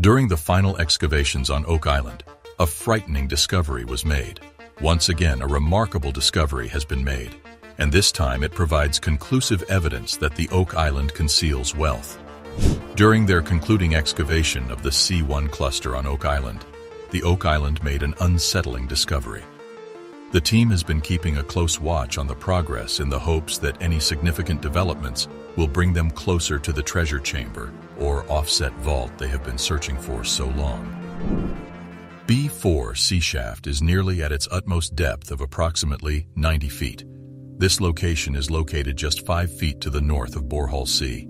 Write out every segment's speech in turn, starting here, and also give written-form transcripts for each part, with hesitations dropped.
During the final excavations on Oak Island, a frightening discovery was made. Once again, a remarkable discovery has been made, and this time it provides conclusive evidence that the Oak Island conceals wealth. During their concluding excavation of the C1 cluster on Oak Island, the Oak Island made an unsettling discovery. The team has been keeping a close watch on the progress in the hopes that any significant developments will bring them closer to the treasure chamber or offset vault they have been searching for so long. B4 sea shaft is nearly at its utmost depth of approximately 90 feet. This location is located just 5 feet to the north of Borehole C.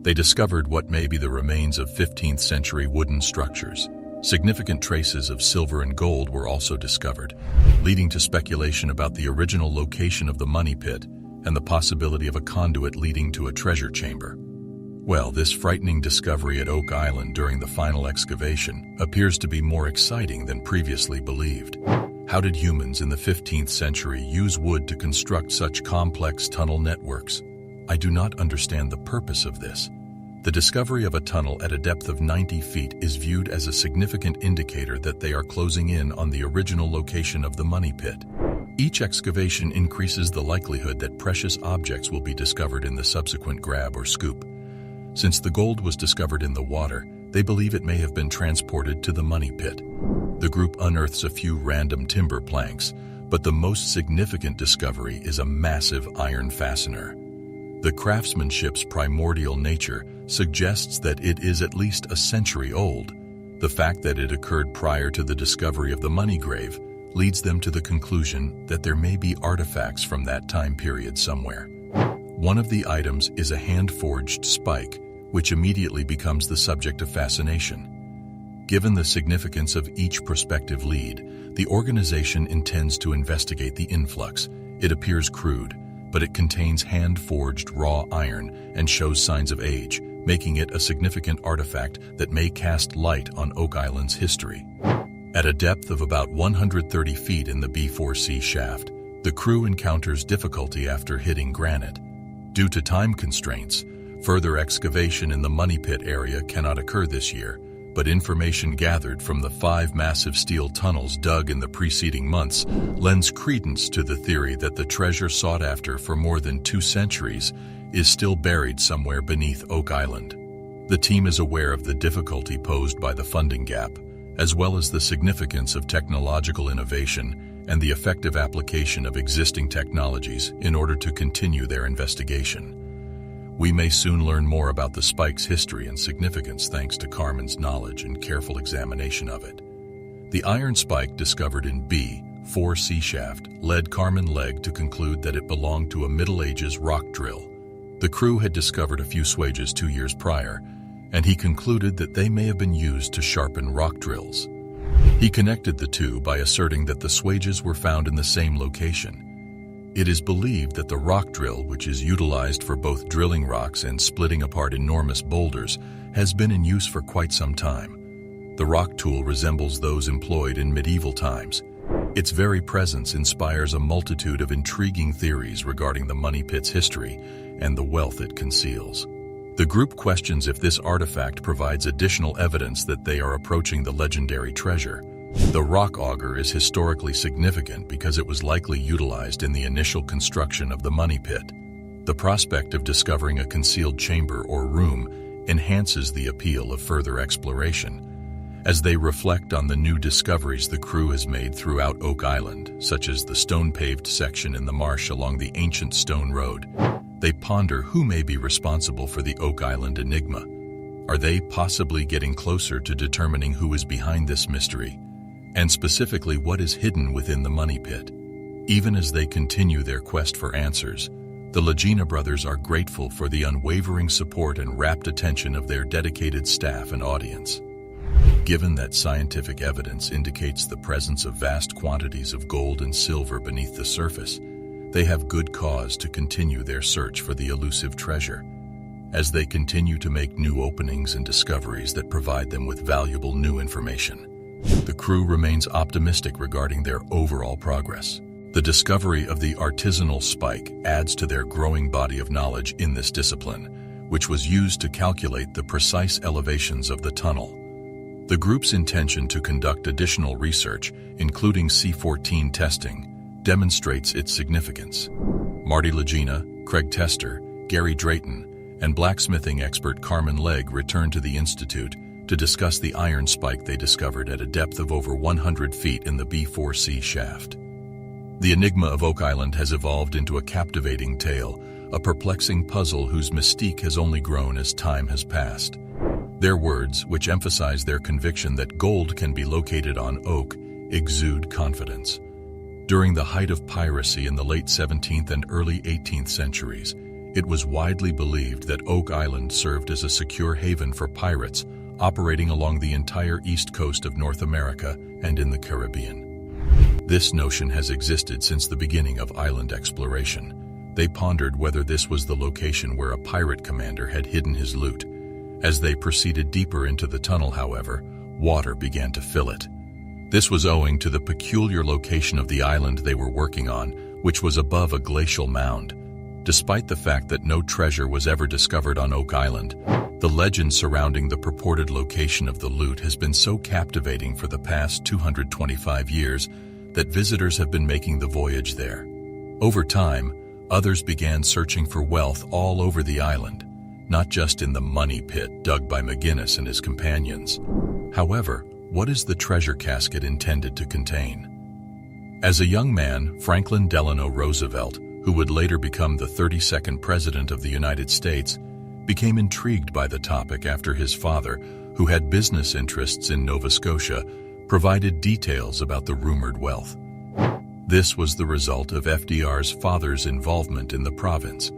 They discovered what may be the remains of 15th century wooden structures. Significant traces of silver and gold were also discovered, leading to speculation about the original location of the money pit and the possibility of a conduit leading to a treasure chamber. Well, this frightening discovery at Oak Island during the final excavation appears to be more exciting than previously believed. How did humans in the 15th century use wood to construct such complex tunnel networks? I do not understand the purpose of this. The discovery of a tunnel at a depth of 90 feet is viewed as a significant indicator that they are closing in on the original location of the money pit. Each excavation increases the likelihood that precious objects will be discovered in the subsequent grab or scoop. Since the gold was discovered in the water, they believe it may have been transported to the money pit. The group unearths a few random timber planks, but the most significant discovery is a massive iron fastener. The craftsmanship's primordial nature suggests that it is at least a century old. The fact that it occurred prior to the discovery of the money grave leads them to the conclusion that there may be artifacts from that time period somewhere. One of the items is a hand-forged spike, which immediately becomes the subject of fascination. Given the significance of each prospective lead, the organization intends to investigate the influx. It appears crude, but it contains hand-forged raw iron and shows signs of age, making it a significant artifact that may cast light on Oak Island's history. At a depth of about 130 feet in the B4C shaft, the crew encounters difficulty after hitting granite. Due to time constraints, further excavation in the money pit area cannot occur this year, but information gathered from the 5 massive steel tunnels dug in the preceding months lends credence to the theory that the treasure sought after for more than 2 centuries is still buried somewhere beneath Oak Island. The team is aware of the difficulty posed by the funding gap, as well as the significance of technological innovation and the effective application of existing technologies in order to continue their investigation. We may soon learn more about the spike's history and significance thanks to Carmen's knowledge and careful examination of it. The iron spike discovered in B4C shaft led Carmen Legg to conclude that it belonged to a Middle Ages rock drill. The crew had discovered a few swages 2 years prior, and he concluded that they may have been used to sharpen rock drills. He connected the two by asserting that the swages were found in the same location. It is believed that the rock drill, which is utilized for both drilling rocks and splitting apart enormous boulders, has been in use for quite some time. The rock tool resembles those employed in medieval times. Its very presence inspires a multitude of intriguing theories regarding the money pit's history and the wealth it conceals. The group questions if this artifact provides additional evidence that they are approaching the legendary treasure. The rock auger is historically significant because it was likely utilized in the initial construction of the money pit. The prospect of discovering a concealed chamber or room enhances the appeal of further exploration. As they reflect on the new discoveries the crew has made throughout Oak Island, such as the stone-paved section in the marsh along the ancient stone road, they ponder who may be responsible for the Oak Island enigma. Are they possibly getting closer to determining who is behind this mystery? And specifically what is hidden within the money pit? Even as they continue their quest for answers, the Lagena brothers are grateful for the unwavering support and rapt attention of their dedicated staff and audience. Given that scientific evidence indicates the presence of vast quantities of gold and silver beneath the surface, they have good cause to continue their search for the elusive treasure. As they continue to make new openings and discoveries that provide them with valuable new information, the crew remains optimistic regarding their overall progress. The discovery of the artisanal spike adds to their growing body of knowledge in this discipline, which was used to calculate the precise elevations of the tunnel. The group's intention to conduct additional research, including C-14 testing, demonstrates its significance. Marty Lagina, Craig Tester, Gary Drayton, and blacksmithing expert Carmen Legg returned to the Institute to discuss the iron spike they discovered at a depth of over 100 feet in the B4C shaft. The enigma of Oak Island has evolved into a captivating tale, a perplexing puzzle whose mystique has only grown as time has passed. Their words, which emphasize their conviction that gold can be located on oak, exude confidence. During the height of piracy in the late 17th and early 18th centuries, it was widely believed that Oak Island served as a secure haven for pirates operating along the entire east coast of North America and in the Caribbean. This notion has existed since the beginning of island exploration. They pondered whether this was the location where a pirate commander had hidden his loot. As they proceeded deeper into the tunnel, however, water began to fill it. This was owing to the peculiar location of the island they were working on, which was above a glacial mound. Despite the fact that no treasure was ever discovered on Oak Island, the legend surrounding the purported location of the loot has been so captivating for the past 225 years that visitors have been making the voyage there. Over time, others began searching for wealth all over the island, not just in the money pit dug by McGinnis and his companions. However, what is the treasure casket intended to contain? As a young man, Franklin Delano Roosevelt, who would later become the 32nd President of the United States, became intrigued by the topic after his father, who had business interests in Nova Scotia, provided details about the rumored wealth. This was the result of FDR's father's involvement in the province.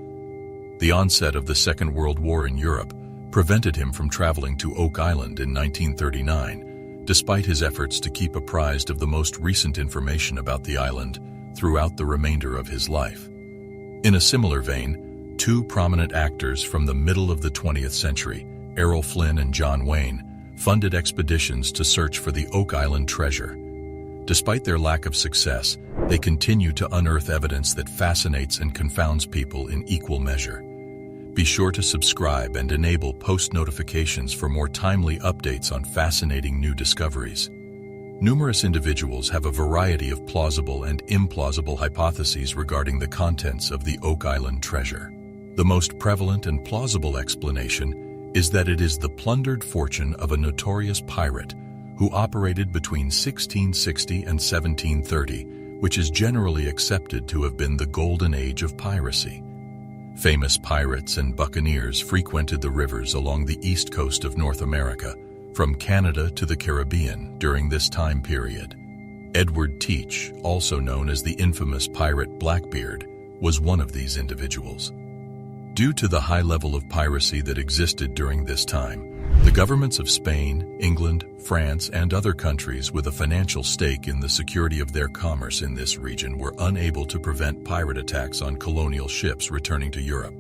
The onset of the Second World War in Europe prevented him from traveling to Oak Island in 1939, despite his efforts to keep apprised of the most recent information about the island throughout the remainder of his life. In a similar vein, two prominent actors from the middle of the 20th century, Errol Flynn and John Wayne, funded expeditions to search for the Oak Island treasure. Despite their lack of success, they continue to unearth evidence that fascinates and confounds people in equal measure. Be sure to subscribe and enable post notifications for more timely updates on fascinating new discoveries. Numerous individuals have a variety of plausible and implausible hypotheses regarding the contents of the Oak Island treasure. The most prevalent and plausible explanation is that it is the plundered fortune of a notorious pirate who operated between 1660 and 1730, which is generally accepted to have been the golden age of piracy. Famous pirates and buccaneers frequented the rivers along the east coast of North America, from Canada to the Caribbean during this time period. Edward Teach, also known as the infamous pirate Blackbeard, was one of these individuals. Due to the high level of piracy that existed during this time, the governments of Spain, England, France, and other countries with a financial stake in the security of their commerce in this region were unable to prevent pirate attacks on colonial ships returning to Europe.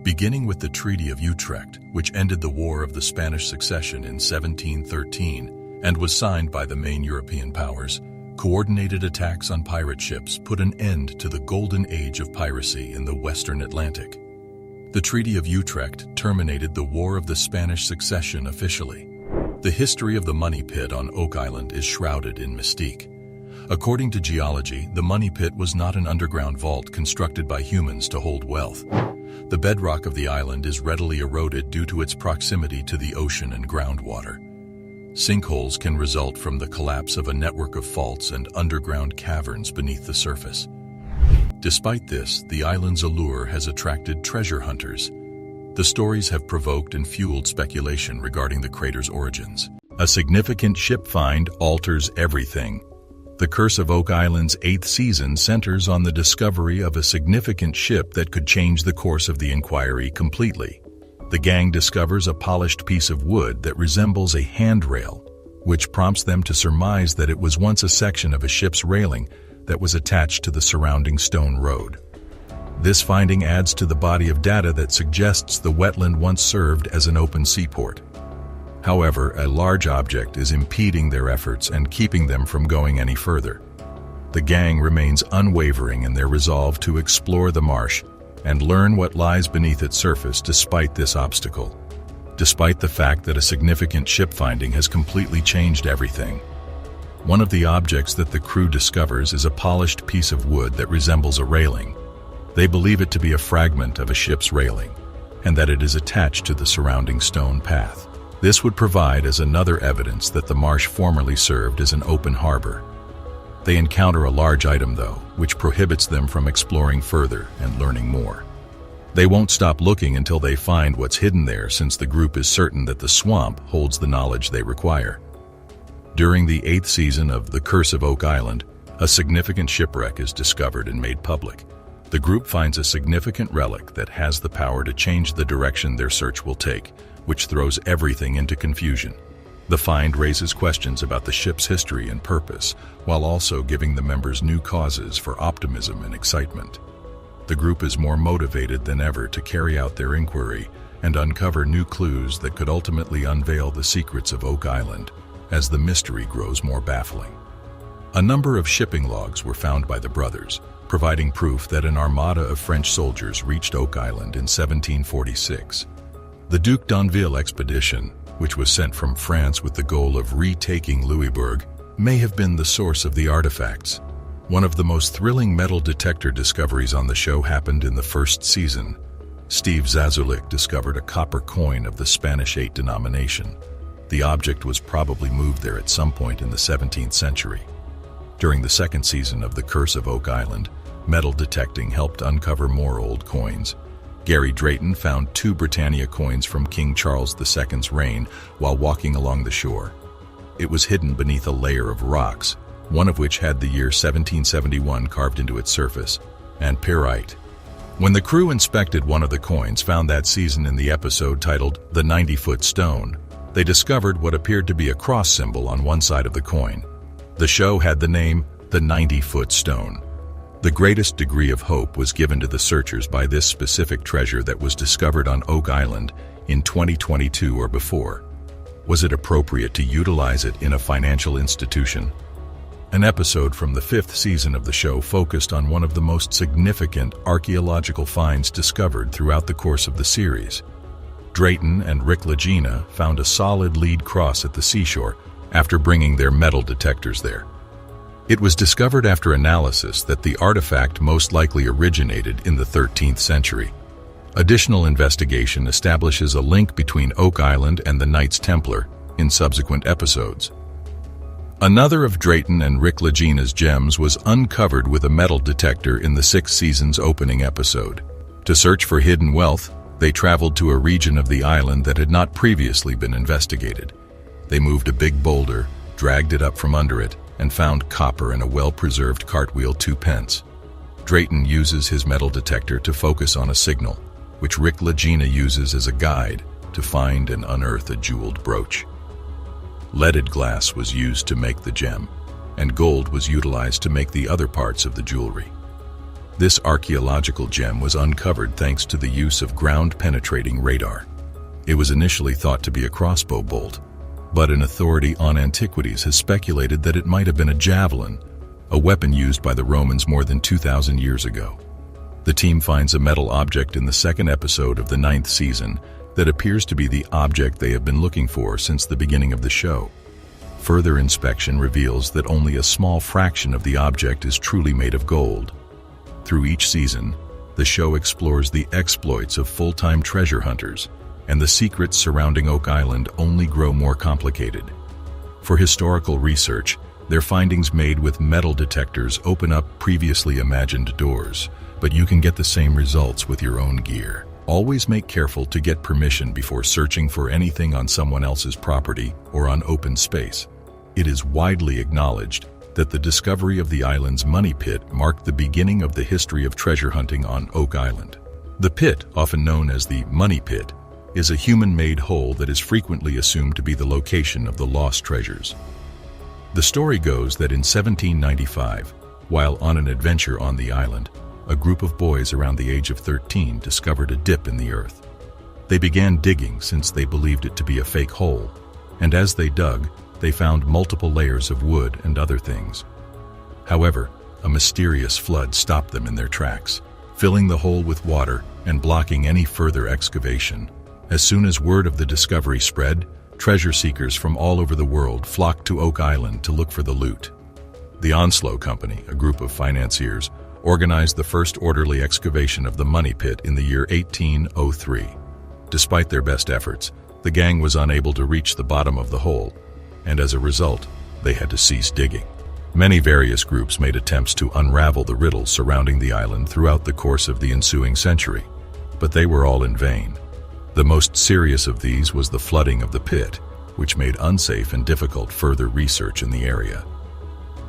Beginning with the Treaty of Utrecht, which ended the War of the Spanish Succession in 1713 and was signed by the main European powers, coordinated attacks on pirate ships put an end to the golden age of piracy in the Western Atlantic. The Treaty of Utrecht terminated the War of the Spanish Succession officially. The history of the money pit on Oak Island is shrouded in mystique. According to geology, the money pit was not an underground vault constructed by humans to hold wealth. The bedrock of the island is readily eroded due to its proximity to the ocean and groundwater. Sinkholes can result from the collapse of a network of faults and underground caverns beneath the surface. Despite this, the island's allure has attracted treasure hunters. The stories have provoked and fueled speculation regarding the crater's origins. A significant ship find alters everything. The Curse of Oak Island's 8th season centers on the discovery of a significant ship that could change the course of the inquiry completely. The gang discovers a polished piece of wood that resembles a handrail, which prompts them to surmise that it was once a section of a ship's railing that was attached to the surrounding stone road. This finding adds to the body of data that suggests the wetland once served as an open seaport. However, a large object is impeding their efforts and keeping them from going any further. The gang remains unwavering in their resolve to explore the marsh and learn what lies beneath its surface despite this obstacle. despite the fact that a significant ship finding has completely changed everything. One of the objects that the crew discovers is a polished piece of wood that resembles a railing. They believe it to be a fragment of a ship's railing, and that it is attached to the surrounding stone path. This would provide as another evidence that the marsh formerly served as an open harbor. They encounter a large item, though, which prohibits them from exploring further and learning more. They won't stop looking until they find what's hidden there, since the group is certain that the swamp holds the knowledge they require. During the 8th season of The Curse of Oak Island, a significant shipwreck is discovered and made public. The group finds a significant relic that has the power to change the direction their search will take, which throws everything into confusion. The find raises questions about the ship's history and purpose, while also giving the members new causes for optimism and excitement. The group is more motivated than ever to carry out their inquiry and uncover new clues that could ultimately unveil the secrets of Oak Island, as the mystery grows more baffling. A number of shipping logs were found by the brothers, providing proof that an armada of French soldiers reached Oak Island in 1746. The Duc d'Anville expedition, which was sent from France with the goal of retaking Louisbourg, may have been the source of the artifacts. One of the most thrilling metal detector discoveries on the show happened in the 1st season. Steve Zazulik discovered a copper coin of the Spanish 8 denomination. The object was probably moved there at some point in the 17th century. During the 2nd season of The Curse of Oak Island, metal detecting helped uncover more old coins. Gary Drayton found 2 Britannia coins from King Charles II's reign while walking along the shore. It was hidden beneath a layer of rocks, one of which had the year 1771 carved into its surface, and pyrite. When the crew inspected one of the coins found that season in the episode titled The 90-Foot Stone, they discovered what appeared to be a cross symbol on one side of the coin. The show had the name The 90-Foot Stone. The greatest degree of hope was given to the searchers by this specific treasure that was discovered on Oak Island in 2022 or before. Was it appropriate to utilize it in a financial institution? An episode from the 5th season of the show focused on one of the most significant archaeological finds discovered throughout the course of the series. Drayton and Lagena found a solid lead cross at the seashore after bringing their metal detectors there. It was discovered after analysis that the artifact most likely originated in the 13th century. Additional investigation establishes a link between Oak Island and the Knights Templar in subsequent episodes. Another of Drayton and Lagena's gems was uncovered with a metal detector in the 6th season's opening episode. To search for hidden wealth, they traveled to a region of the island that had not previously been investigated. They moved a big boulder, dragged it up from under it, and found copper in a well-preserved cartwheel 2 pence. Drayton uses his metal detector to focus on a signal, which Lagena uses as a guide to find and unearth a jeweled brooch. Leaded glass was used to make the gem, and gold was utilized to make the other parts of the jewelry. This archaeological gem was uncovered thanks to the use of ground-penetrating radar. It was initially thought to be a crossbow bolt, but an authority on antiquities has speculated that it might have been a javelin, a weapon used by the Romans more than 2,000 years ago. The team finds a metal object in the 2nd episode of the 9th season that appears to be the object they have been looking for since the beginning of the show. Further inspection reveals that only a small fraction of the object is truly made of gold. Through each season, the show explores the exploits of full-time treasure hunters, and the secrets surrounding Oak Island only grow more complicated. For historical research, their findings made with metal detectors open up previously imagined doors, but you can get the same results with your own gear. Always make careful to get permission before searching for anything on someone else's property or on open space. It is widely acknowledged that the discovery of the island's money pit marked the beginning of the history of treasure hunting on Oak Island. The pit, often known as the money pit, is a human-made hole that is frequently assumed to be the location of the lost treasures. The story goes that in 1795, while on an adventure on the island, a group of boys around the age of 13 discovered a dip in the earth. They began digging since they believed it to be a fake hole, and as they dug, they found multiple layers of wood and other things. However, a mysterious flood stopped them in their tracks, filling the hole with water and blocking any further excavation. As soon as word of the discovery spread, treasure seekers from all over the world flocked to Oak Island to look for the loot. The Onslow Company, a group of financiers, organized the first orderly excavation of the money pit in the year 1803. Despite their best efforts, the gang was unable to reach the bottom of the hole, and as a result, they had to cease digging. Many various groups made attempts to unravel the riddles surrounding the island throughout the course of the ensuing century, but they were all in vain. The most serious of these was the flooding of the pit, which made unsafe and difficult further research in the area.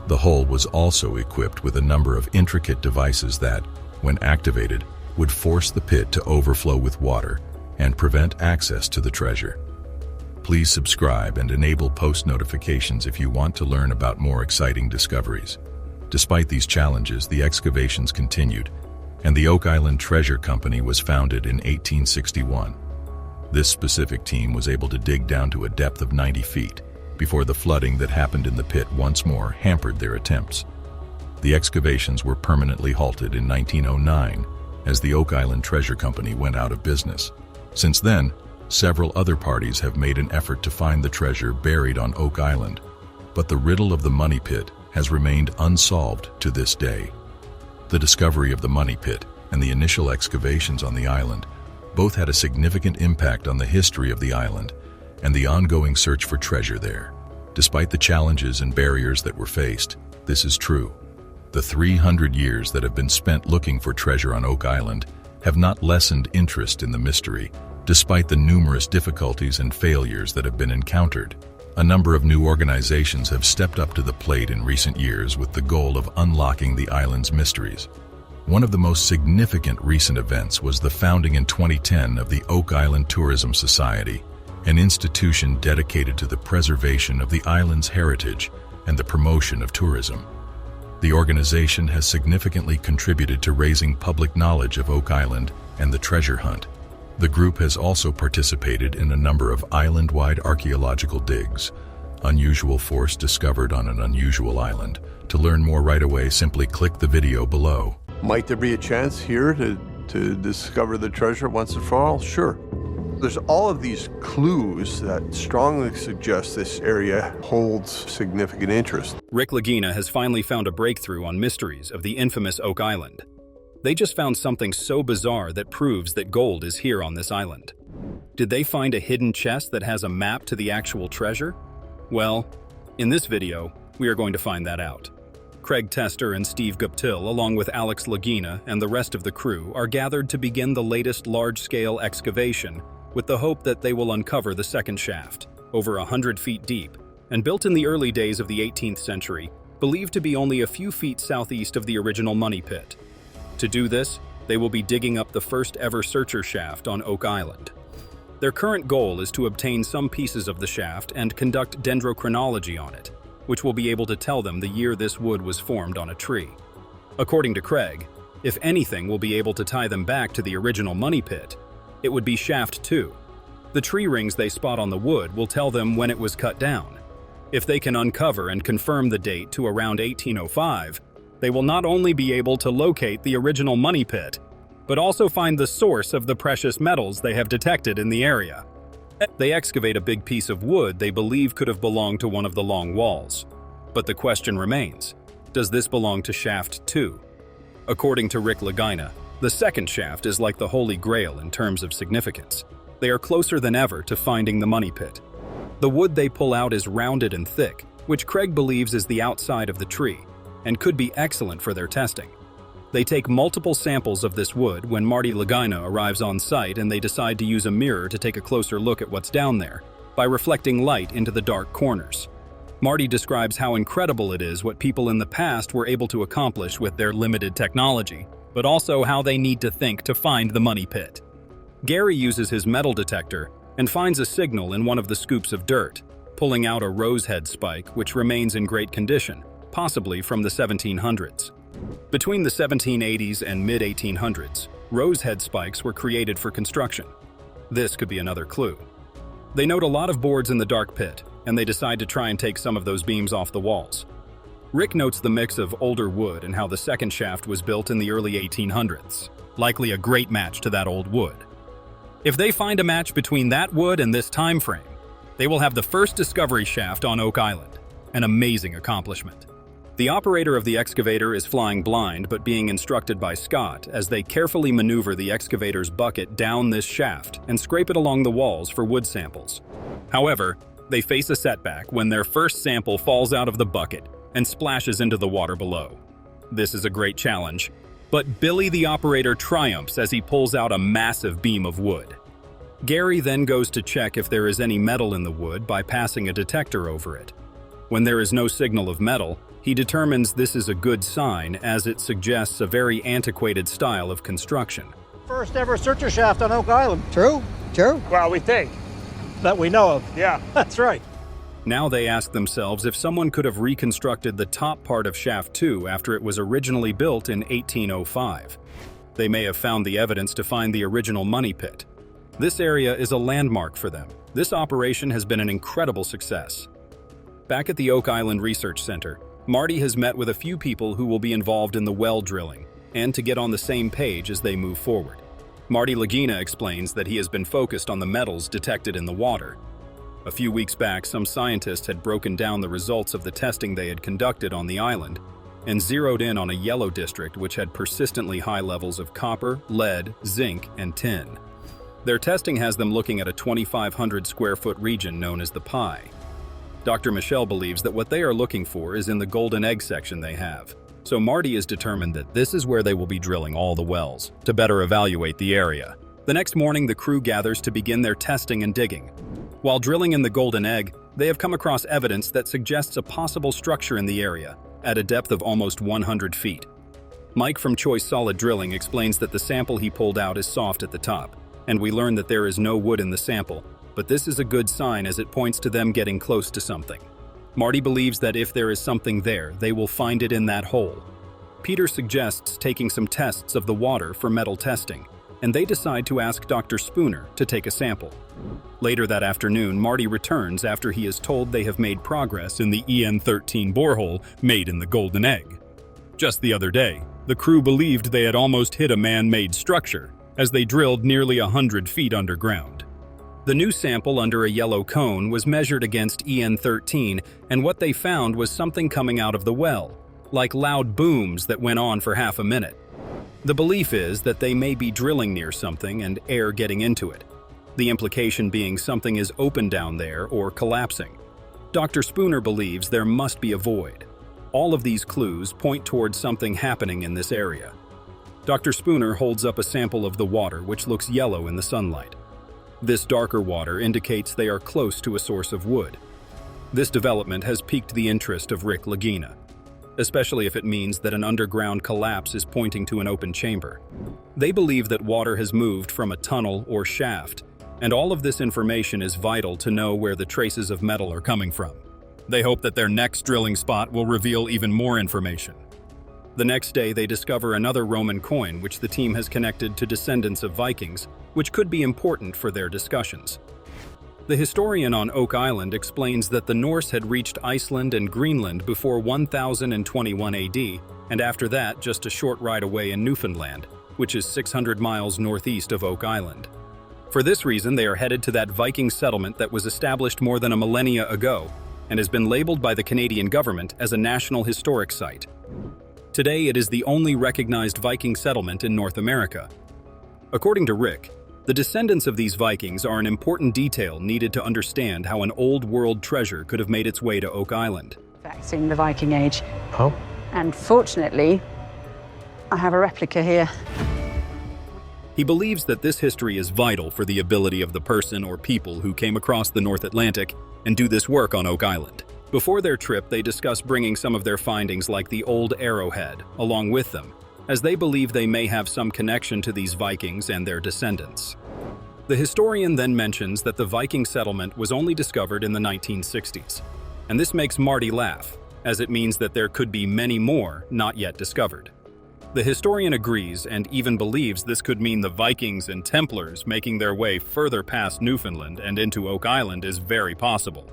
The hole was also equipped with a number of intricate devices that, when activated, would force the pit to overflow with water and prevent access to the treasure. Please subscribe and enable post notifications if you want to learn about more exciting discoveries. Despite these challenges, the excavations continued, and the Oak Island Treasure Company was founded in 1861. This specific team was able to dig down to a depth of 90 feet before the flooding that happened in the pit once more hampered their attempts. The excavations were permanently halted in 1909 as the Oak Island Treasure Company went out of business. Since then, several other parties have made an effort to find the treasure buried on Oak Island, but the riddle of the money pit has remained unsolved to this day. The discovery of the money pit and the initial excavations on the island both had a significant impact on the history of the island and the ongoing search for treasure there. Despite the challenges and barriers that were faced, this is true. The 300 years that have been spent looking for treasure on Oak Island have not lessened interest in the mystery, despite the numerous difficulties and failures that have been encountered. A number of new organizations have stepped up to the plate in recent years with the goal of unlocking the island's mysteries. One of the most significant recent events was the founding in 2010 of the Oak Island Tourism Society, an institution dedicated to the preservation of the island's heritage and the promotion of tourism. The organization has significantly contributed to raising public knowledge of Oak Island and the treasure hunt. The group has also participated in a number of island-wide archaeological digs, unusual force discovered on an unusual island. To learn more right away, simply click the video below. Might there be a chance here to discover the treasure once and for all? Sure. There's all of these clues that strongly suggest this area holds significant interest. Rick Lagina has finally found a breakthrough on mysteries of the infamous Oak Island. They just found something so bizarre that proves that gold is here on this island. Did they find a hidden chest that has a map to the actual treasure? Well, in this video, we are going to find that out. Craig Tester and Steve Guptill, along with Alex Lagina and the rest of the crew, are gathered to begin the latest large-scale excavation with the hope that they will uncover the second shaft, over 100 feet deep, and built in the early days of the 18th century, believed to be only a few feet southeast of the original money pit. To do this, they will be digging up the first ever searcher shaft on Oak Island. Their current goal is to obtain some pieces of the shaft and conduct dendrochronology on it, which will be able to tell them the year this wood was formed on a tree. According to Craig, if anything will be able to tie them back to the original money pit, it would be shaft 2. The tree rings they spot on the wood will tell them when it was cut down. If they can uncover and confirm the date to around 1805, they will not only be able to locate the original money pit, but also find the source of the precious metals they have detected in the area. They excavate a big piece of wood they believe could have belonged to one of the long walls. But the question remains, does this belong to shaft 2? According to Rick Lagina, the second shaft is like the Holy Grail in terms of significance. They are closer than ever to finding the money pit. The wood they pull out is rounded and thick, which Craig believes is the outside of the tree, and could be excellent for their testing. They take multiple samples of this wood when Marty Lagina arrives on site, and they decide to use a mirror to take a closer look at what's down there, by reflecting light into the dark corners. Marty describes how incredible it is what people in the past were able to accomplish with their limited technology, but also how they need to think to find the money pit. Gary uses his metal detector and finds a signal in one of the scoops of dirt, pulling out a rosehead spike which remains in great condition, possibly from the 1700s. Between the 1780s and mid-1800s, rosehead spikes were created for construction. This could be another clue. They note a lot of boards in the dark pit, and they decide to try and take some of those beams off the walls. Rick notes the mix of older wood and how the second shaft was built in the early 1800s, likely a great match to that old wood. If they find a match between that wood and this time frame, they will have the first discovery shaft on Oak Island, an amazing accomplishment. The operator of the excavator is flying blind but being instructed by Scott as they carefully maneuver the excavator's bucket down this shaft and scrape it along the walls for wood samples. However, they face a setback when their first sample falls out of the bucket and splashes into the water below. This is a great challenge, but Billy the operator triumphs as he pulls out a massive beam of wood. Gary then goes to check if there is any metal in the wood by passing a detector over it. When there is no signal of metal, he determines this is a good sign as it suggests a very antiquated style of construction. First ever searcher shaft on Oak Island. True? Well, we think. That we know of. Yeah, that's right. Now they ask themselves if someone could have reconstructed the top part of Shaft 2 after it was originally built in 1805. They may have found the evidence to find the original money pit. This area is a landmark for them. This operation has been an incredible success. Back at the Oak Island Research Center, Marty has met with a few people who will be involved in the well drilling and to get on the same page as they move forward. Marty Lagena explains that he has been focused on the metals detected in the water. A few weeks back, some scientists had broken down the results of the testing they had conducted on the island and zeroed in on a yellow district which had persistently high levels of copper, lead, zinc, and tin. Their testing has them looking at a 2,500 square foot region known as the Pie. Dr. Michelle believes that what they are looking for is in the golden egg section they have. So Marty is determined that this is where they will be drilling all the wells, to better evaluate the area. The next morning, the crew gathers to begin their testing and digging. While drilling in the golden egg, they have come across evidence that suggests a possible structure in the area, at a depth of almost 100 feet. Mike from Choice Solid Drilling explains that the sample he pulled out is soft at the top, and we learn that there is no wood in the sample, but this is a good sign as it points to them getting close to something. Marty believes that if there is something there, they will find it in that hole. Peter suggests taking some tests of the water for metal testing, and they decide to ask Dr. Spooner to take a sample. Later that afternoon, Marty returns after he is told they have made progress in the EN13 borehole made in the golden egg. Just the other day, the crew believed they had almost hit a man-made structure as they drilled nearly 100 feet underground. The new sample under a yellow cone was measured against EN13, and what they found was something coming out of the well, like loud booms that went on for half a minute. The belief is that they may be drilling near something and air getting into it. The implication being something is open down there or collapsing. Dr. Spooner believes there must be a void. All of these clues point towards something happening in this area. Dr. Spooner holds up a sample of the water which looks yellow in the sunlight. This darker water indicates they are close to a source of wood. This development has piqued the interest of Rick Lagena, especially if it means that an underground collapse is pointing to an open chamber. They believe that water has moved from a tunnel or shaft, and all of this information is vital to know where the traces of metal are coming from. They hope that their next drilling spot will reveal even more information. The next day, they discover another Roman coin which the team has connected to descendants of Vikings, which could be important for their discussions. The historian on Oak Island explains that the Norse had reached Iceland and Greenland before 1021 AD, and after that just a short ride away in Newfoundland, which is 600 miles northeast of Oak Island. For this reason, they are headed to that Viking settlement that was established more than a millennia ago and has been labeled by the Canadian government as a National Historic Site. Today, it is the only recognized Viking settlement in North America. According to Rick, the descendants of these Vikings are an important detail needed to understand how an old world treasure could have made its way to Oak Island. Artifacts in the Viking Age. Oh, And fortunately, I have a replica here. He believes that this history is vital for the ability of the person or people who came across the North Atlantic and do this work on Oak Island. Before their trip, they discuss bringing some of their findings like the old arrowhead along with them, as they believe they may have some connection to these Vikings and their descendants. The historian then mentions that the Viking settlement was only discovered in the 1960s, and this makes Marty laugh, as it means that there could be many more not yet discovered. The historian agrees and even believes this could mean the Vikings and Templars making their way further past Newfoundland and into Oak Island is very possible.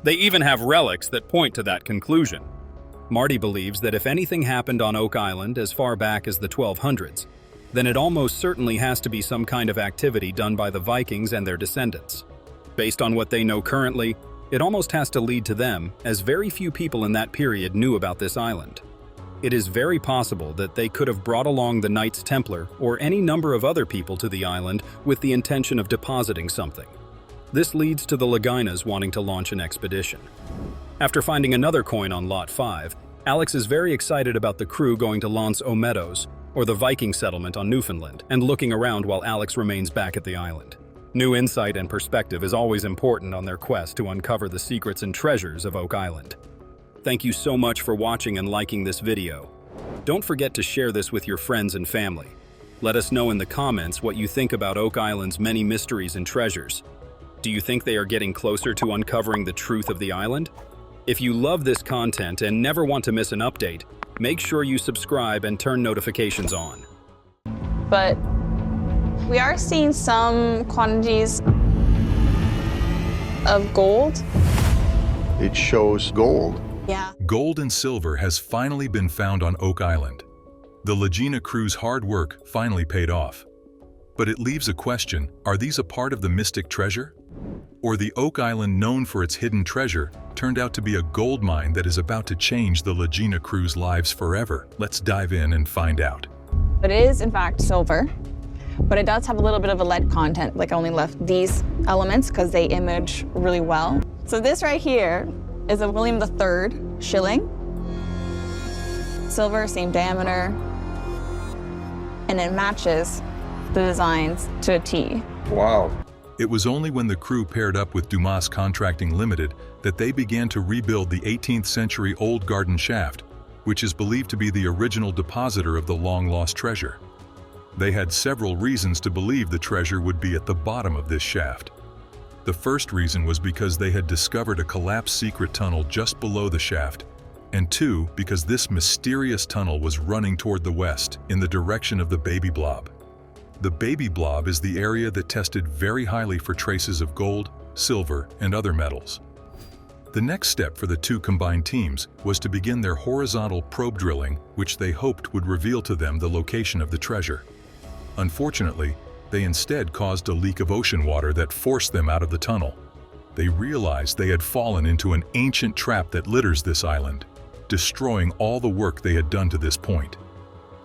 They even have relics that point to that conclusion. Marty believes that if anything happened on Oak Island as far back as the 1200s, then it almost certainly has to be some kind of activity done by the Vikings and their descendants. Based on what they know currently, it almost has to lead to them, as very few people in that period knew about this island. It is very possible that they could have brought along the Knights Templar or any number of other people to the island with the intention of depositing something. This leads to the Laginas wanting to launch an expedition. After finding another coin on Lot 5, Alex is very excited about the crew going to Lance aux Meadows, or the Viking settlement on Newfoundland, and looking around while Alex remains back at the island. New insight and perspective is always important on their quest to uncover the secrets and treasures of Oak Island. Thank you so much for watching and liking this video. Don't forget to share this with your friends and family. Let us know in the comments what you think about Oak Island's many mysteries and treasures. Do you think they are getting closer to uncovering the truth of the island? If you love this content and never want to miss an update, make sure you subscribe and turn notifications on. But we are seeing some quantities of gold. It shows gold. Yeah. Gold and silver has finally been found on Oak Island. The Lagena crew's hard work finally paid off. But it leaves a question: are these a part of the mystic treasure? Or the Oak Island, known for its hidden treasure, turned out to be a gold mine that is about to change the Lagena crew's lives forever? Let's dive in and find out. It is, in fact, silver, but it does have a little bit of a lead content. Like, I only left these elements because they image really well. So this right here is a William III shilling. Silver, same diameter, and it matches the designs to a T. Wow. It was only when the crew paired up with Dumas Contracting Limited that they began to rebuild the 18th century old garden shaft, which is believed to be the original depositor of the long-lost treasure. They had several reasons to believe the treasure would be at the bottom of this shaft. The first reason was because they had discovered a collapsed secret tunnel just below the shaft, and two, because this mysterious tunnel was running toward the west, in the direction of the baby blob. The baby blob is the area that tested very highly for traces of gold, silver, and other metals. The next step for the two combined teams was to begin their horizontal probe drilling, which they hoped would reveal to them the location of the treasure. Unfortunately, they instead caused a leak of ocean water that forced them out of the tunnel. They realized they had fallen into an ancient trap that litters this island, destroying all the work they had done to this point.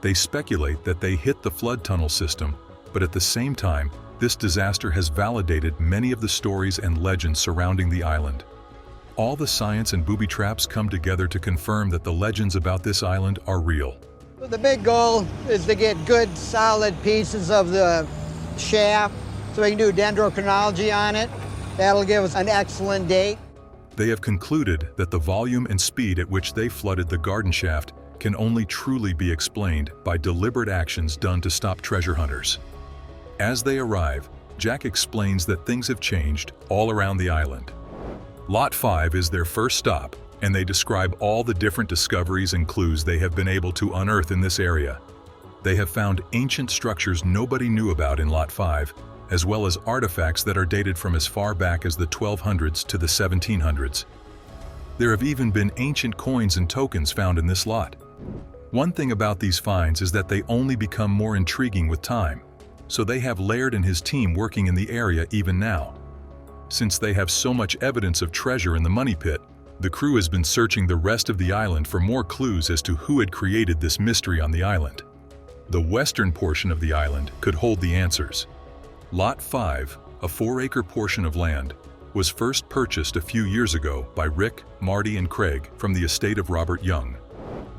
They speculate that they hit the flood tunnel system, but at the same time, this disaster has validated many of the stories and legends surrounding the island. All the science and booby traps come together to confirm that the legends about this island are real. The big goal is to get good, solid pieces of the shaft so we can do dendrochronology on it. That'll give us an excellent date. They have concluded that the volume and speed at which they flooded the garden shaft can only truly be explained by deliberate actions done to stop treasure hunters. As they arrive, Jack explains that things have changed all around the island. Lot 5 is their first stop, and they describe all the different discoveries and clues they have been able to unearth in this area. They have found ancient structures nobody knew about in Lot 5, as well as artifacts that are dated from as far back as the 1200s to the 1700s. There have even been ancient coins and tokens found in this lot. One thing about these finds is that they only become more intriguing with time, so they have Laird and his team working in the area even now. Since they have so much evidence of treasure in the money pit, the crew has been searching the rest of the island for more clues as to who had created this mystery on the island. The western portion of the island could hold the answers. Lot 5, a 4-acre portion of land, was first purchased a few years ago by Rick, Marty, and Craig from the estate of Robert Young.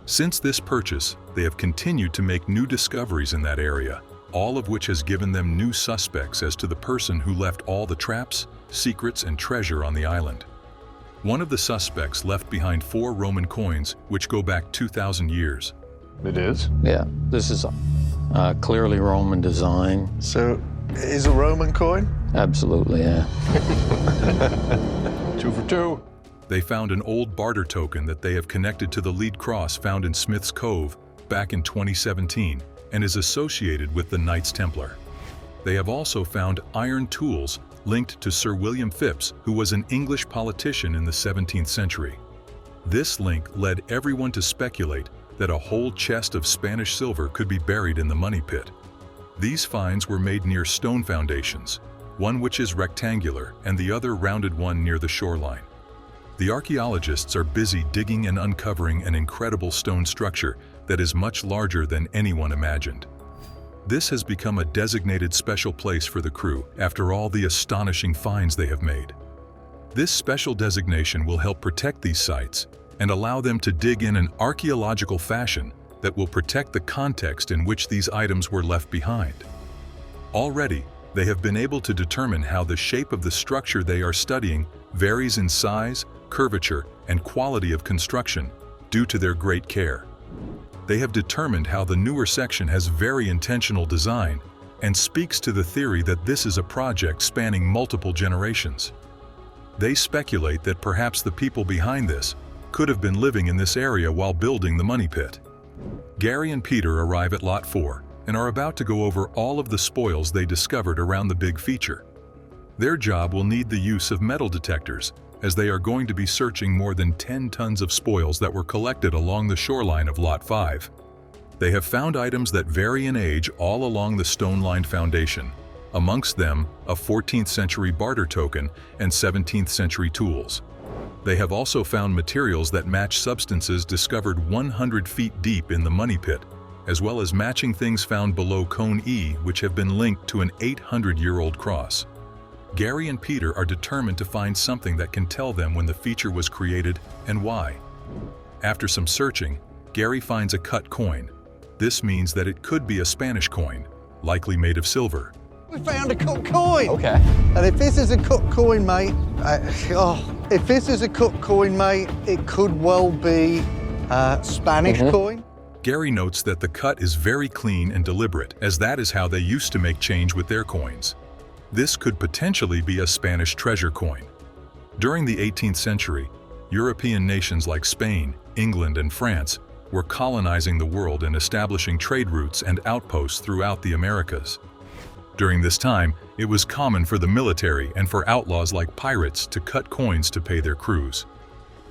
Since this purchase, they have continued to make new discoveries in that area, all of which has given them new suspects as to the person who left all the traps, secrets, and treasure on the island. One of the suspects left behind 4 Roman coins, which go back 2,000 years. It is? Yeah, this is a clearly Roman design. So, is a Roman coin? Absolutely, yeah. 2 for 2. They found an old barter token that they have connected to the lead cross found in Smith's Cove back in 2017 and is associated with the Knights Templar. They have also found iron tools linked to Sir William Phipps, who was an English politician in the 17th century. This link led everyone to speculate that a whole chest of Spanish silver could be buried in the money pit. These finds were made near stone foundations, one which is rectangular and the other rounded one near the shoreline. The archaeologists are busy digging and uncovering an incredible stone structure that is much larger than anyone imagined. This has become a designated special place for the crew after all the astonishing finds they have made. This special designation will help protect these sites and allow them to dig in an archaeological fashion that will protect the context in which these items were left behind. Already, they have been able to determine how the shape of the structure they are studying varies in size, curvature, and quality of construction due to their great care. They have determined how the newer section has very intentional design and speaks to the theory that this is a project spanning multiple generations. They speculate that perhaps the people behind this could have been living in this area while building the money pit. Gary and Peter arrive at Lot 4 and are about to go over all of the spoils they discovered around the big feature. Their job will need the use of metal detectors, as they are going to be searching more than 10 tons of spoils that were collected along the shoreline of Lot 5. They have found items that vary in age all along the stone-lined foundation, amongst them a 14th century barter token and 17th century tools. They have also found materials that match substances discovered 100 feet deep in the money pit, as well as matching things found below Cone E which have been linked to an 800-year-old cross. Gary and Peter are determined to find something that can tell them when the feature was created and why. After some searching, Gary finds a cut coin. This means that it could be a Spanish coin, likely made of silver. We found a cut coin. Okay. And if this is a cut coin, mate, if this is a cut coin, mate, it could well be a Spanish coin. Gary notes that the cut is very clean and deliberate, as that is how they used to make change with their coins. This could potentially be a Spanish treasure coin. During the 18th century, European nations like Spain, England, and France were colonizing the world and establishing trade routes and outposts throughout the Americas. During this time, it was common for the military and for outlaws like pirates to cut coins to pay their crews.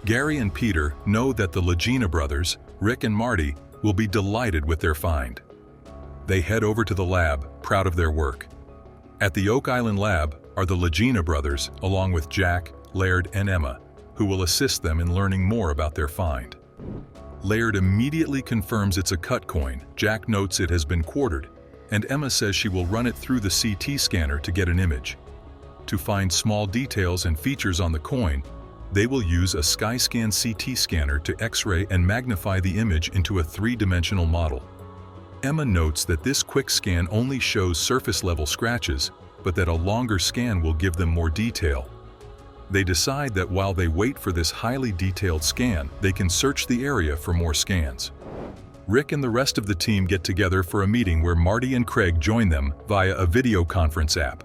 Gary and Peter know that the Lagena brothers, Rick and Marty, will be delighted with their find. They head over to the lab, proud of their work. At the Oak Island lab are the Lagena brothers, along with Jack, Laird, and Emma, who will assist them in learning more about their find. Laird immediately confirms it's a cut coin. Jack notes it has been quartered, and Emma says she will run it through the CT scanner to get an image. To find small details and features on the coin, they will use a SkyScan CT scanner to X-ray and magnify the image into a three-dimensional model. Emma notes that this quick scan only shows surface-level scratches, but that a longer scan will give them more detail. They decide that while they wait for this highly detailed scan, they can search the area for more scans. Rick and the rest of the team get together for a meeting where Marty and Craig join them via a video conference app.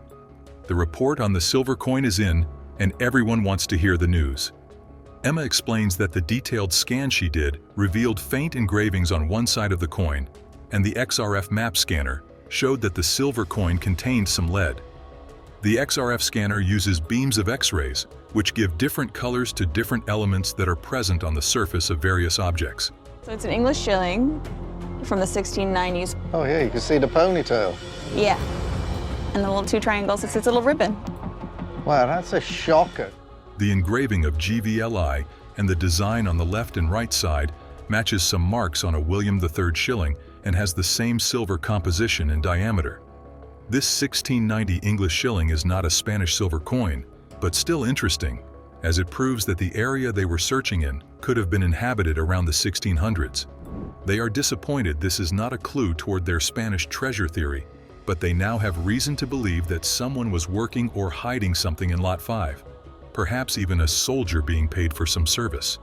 The report on the silver coin is in, and everyone wants to hear the news. Emma explains that the detailed scan she did revealed faint engravings on one side of the coin, and the XRF map scanner showed that the silver coin contained some lead. The XRF scanner uses beams of X-rays, which give different colors to different elements that are present on the surface of various objects. So it's an English shilling from the 1690s. Oh yeah, you can see the ponytail. Yeah. And the little two triangles, it's its little ribbon. Wow, that's a shocker. The engraving of GVLI and the design on the left and right side matches some marks on a William III shilling and has the same silver composition and diameter. This 1690 English shilling is not a Spanish silver coin, but still interesting, as it proves that the area they were searching in could have been inhabited around the 1600s. They are disappointed this is not a clue toward their Spanish treasure theory, but they now have reason to believe that someone was working or hiding something in Lot 5, perhaps even a soldier being paid for some service.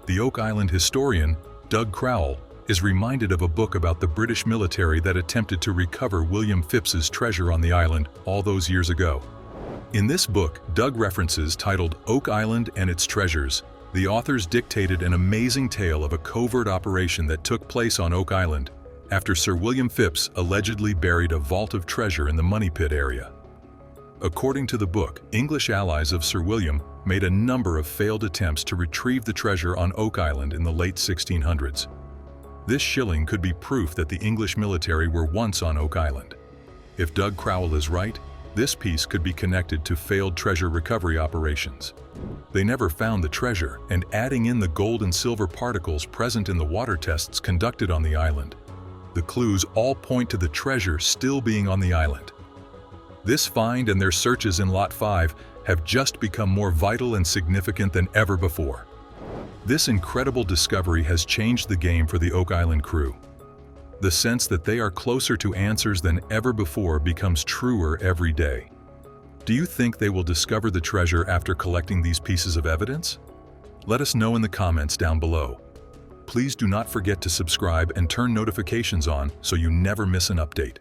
The Oak Island historian, Doug Crowell, is reminded of a book about the British military that attempted to recover William Phipps's treasure on the island all those years ago. In this book, Doug references titled Oak Island and Its Treasures. The authors dictated an amazing tale of a covert operation that took place on Oak Island after Sir William Phipps allegedly buried a vault of treasure in the Money Pit area. According to the book, English allies of Sir William made a number of failed attempts to retrieve the treasure on Oak Island in the late 1600s. This shilling could be proof that the English military were once on Oak Island. If Doug Crowell is right, this piece could be connected to failed treasure recovery operations. They never found the treasure, and adding in the gold and silver particles present in the water tests conducted on the island, the clues all point to the treasure still being on the island. This find and their searches in Lot 5 have just become more vital and significant than ever before. This incredible discovery has changed the game for the Oak Island crew. The sense that they are closer to answers than ever before becomes truer every day. Do you think they will discover the treasure after collecting these pieces of evidence? Let us know in the comments down below. Please do not forget to subscribe and turn notifications on so you never miss an update.